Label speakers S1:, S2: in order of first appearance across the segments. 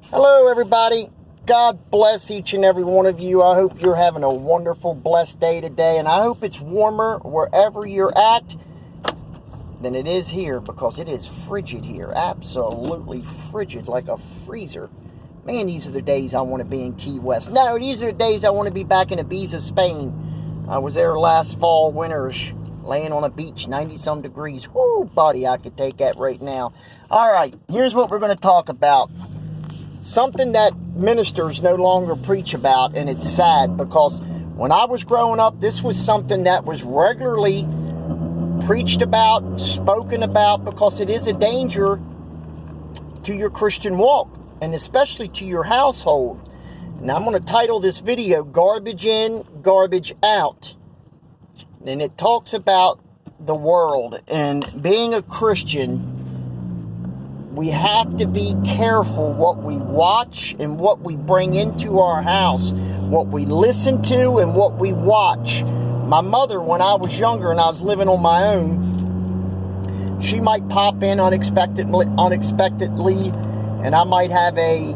S1: Hello, everybody. God bless each and every one of you. I hope you're having a wonderful, blessed day today, and I hope it's warmer wherever you're at than it is here, because it is frigid here. Absolutely frigid, like a freezer. Man, these are the days I want to be in Key West. No, these are the days I want to be back in Ibiza, Spain. I was there last fall, winters, laying on a beach, 90-some degrees. Woo, buddy, I could take that right now. All right, here's what we're going to talk about. Something that ministers no longer preach about, and it's sad, because when I was growing up, this was something that was regularly preached about, spoken about, because it is a danger to your Christian walk, and especially to your household. And I'm going to title this video, Garbage In, Garbage Out. And it talks about the world, and being a Christian, we have to be careful what we watch and what we bring into our house, what we listen to and what we watch. My mother, when I was younger and I was living on my own, she might pop in unexpectedly, and I might have a,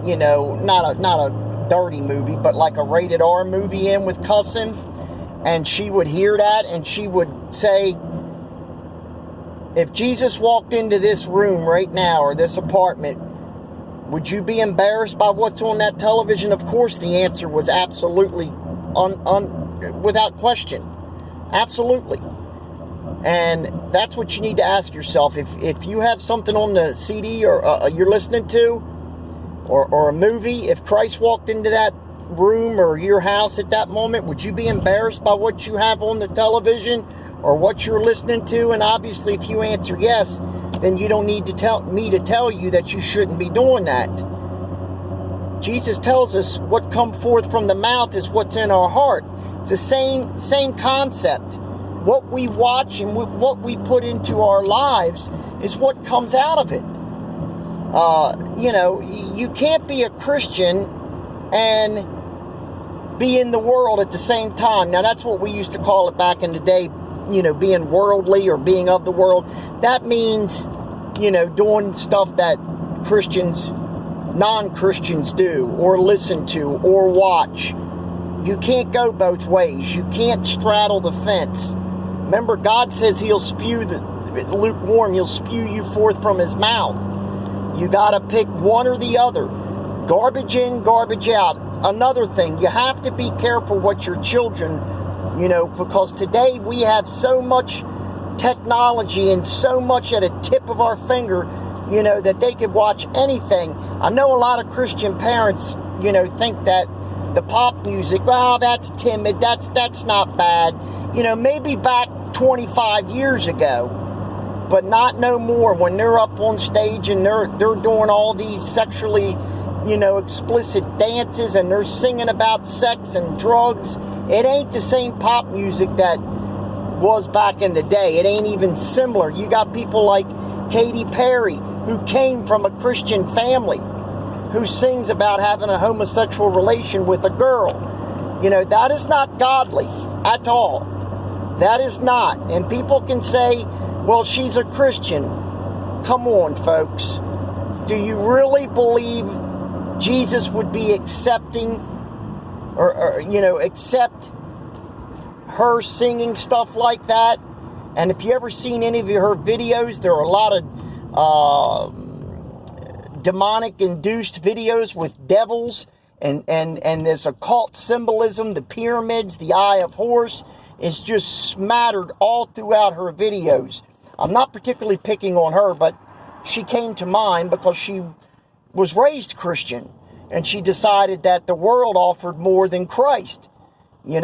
S1: not a dirty movie, but like a rated R movie in with cussing, and she would hear that and she would say, if Jesus walked into this room right now, or this apartment, would you be embarrassed by what's on that television? Of course, the answer was absolutely, without question. Absolutely. And that's what you need to ask yourself. If you have something on the CD or you're listening to, or a movie, if Christ walked into that room or your house at that moment, would you be embarrassed by what you have on the television or what you're listening to? And obviously, if you answer yes, then you don't need to tell you that you shouldn't be doing that. Jesus tells us what comes forth from the mouth is what's in our heart. It's the same concept. What we watch and what we put into our lives is what comes out of it. You can't be a Christian and be in the world at the same time. Now, that's what we used to call it back in the day, being worldly or being of the world. That means, doing stuff that non-Christians do or listen to or watch. You can't go both ways. You can't straddle the fence. Remember, God says he'll spew the lukewarm, he'll spew you forth from his mouth. You got to pick one or the other. Garbage in, garbage out. Another thing, you have to be careful what your children, because today we have so much technology and so much at a tip of our finger, that they could watch anything. I know a lot of Christian parents, think that the pop music, that's timid, that's not bad. Maybe back 25 years ago, but not no more. When they're up on stage and they're doing all these sexually, explicit dances, and they're singing about sex and drugs, it ain't the same pop music that was back in the day. It ain't even similar. You got people like Katy Perry, who came from a Christian family, who sings about having a homosexual relation with a girl. That is not godly at all. That is not. And people can say, well, she's a Christian. Come on, folks. Do you really believe Jesus would be accepting or accept her singing stuff like that? And if you ever seen any of her videos, there are a lot of demonic induced videos with devils and this occult symbolism, the pyramids, the eye of horse is just smattered all throughout her videos. I'm not particularly picking on her, but she came to mind because she was raised Christian, and she decided that the world offered more than Christ. You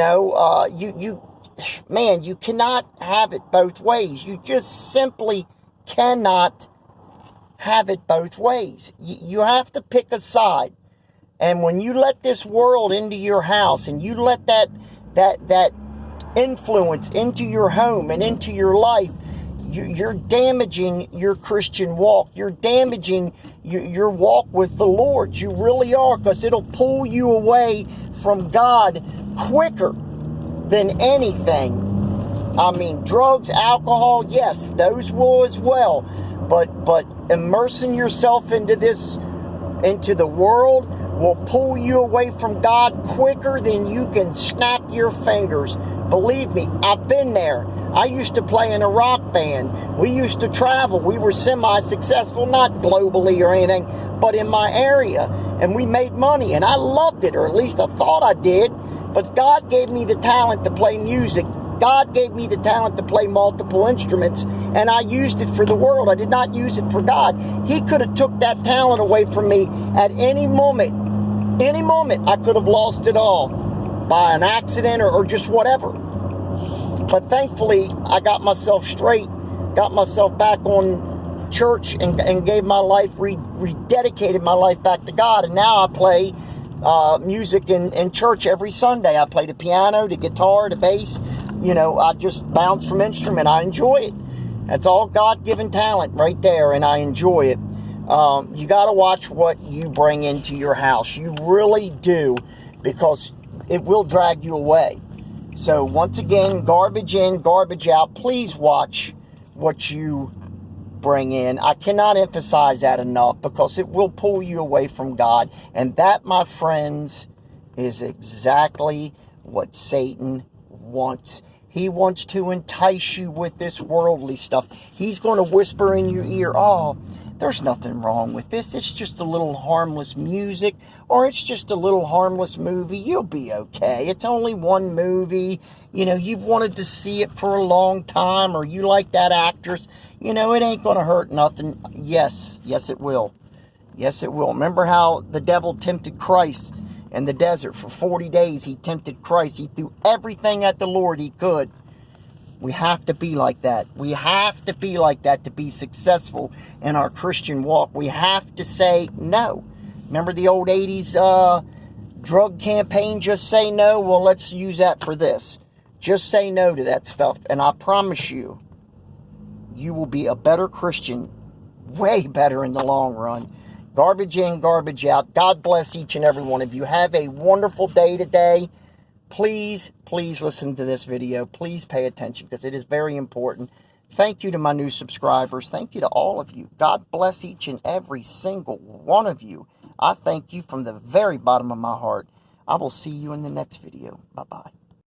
S1: cannot have it both ways. You just simply cannot have it both ways. You have to pick a side. And when you let this world into your house, and you let that influence into your home and into your life, you're damaging your Christian walk. You're damaging your walk with the Lord. You really are, because it'll pull you away from God quicker than anything. I mean, drugs, alcohol, yes, those will as well. But immersing yourself into this into the world will pull you away from God quicker than you can snap your fingers. Believe me, I've been there. I used to play in a rock band. We used to travel. We were semi-successful, not globally or anything, but in my area. And we made money, and I loved it, or at least I thought I did. But God gave me the talent to play music. God gave me the talent to play multiple instruments, and I used it for the world. I did not use it for God. He could have took that talent away from me at any moment. Any moment, I could have lost it all by an accident or just whatever. But thankfully, I got myself straight, got myself back on church, and gave my life, rededicated my life back to God. And now I play music in church every Sunday. I play the piano, the guitar, the bass. You know, I just bounce from instrument. I enjoy it. That's all God-given talent right there, and I enjoy it. You got to watch what you bring into your house. You really do, because it will drag you away. So once again, garbage in, garbage out. Please watch what you bring in. I cannot emphasize that enough, because it will pull you away from God. And that, my friends, is exactly what Satan wants. He wants to entice you with this worldly stuff. He's going to whisper in your ear, oh, there's nothing wrong with this. It's just a little harmless music, or it's just a little harmless movie. You'll be okay. It's only one movie. You know, you've wanted to see it for a long time, or you like that actress. You know, it ain't going to hurt nothing. Yes, it will. Yes, it will. Remember how the devil tempted Christ in the desert for 40 days? He tempted Christ. He threw everything at the Lord he could. We have to be like that. We have to be like that to be successful in our Christian walk. We have to say no. Remember the old 80s drug campaign, just say no? Well, let's use that for this. Just say no to that stuff. And I promise you, you will be a better Christian, way better in the long run. Garbage in, garbage out. God bless each and every one of you. Have a wonderful day today. Please listen to this video. Please pay attention, because it is very important. Thank you to my new subscribers. Thank you to all of you. God bless each and every single one of you. I thank you from the very bottom of my heart. I will see you in the next video. Bye-bye.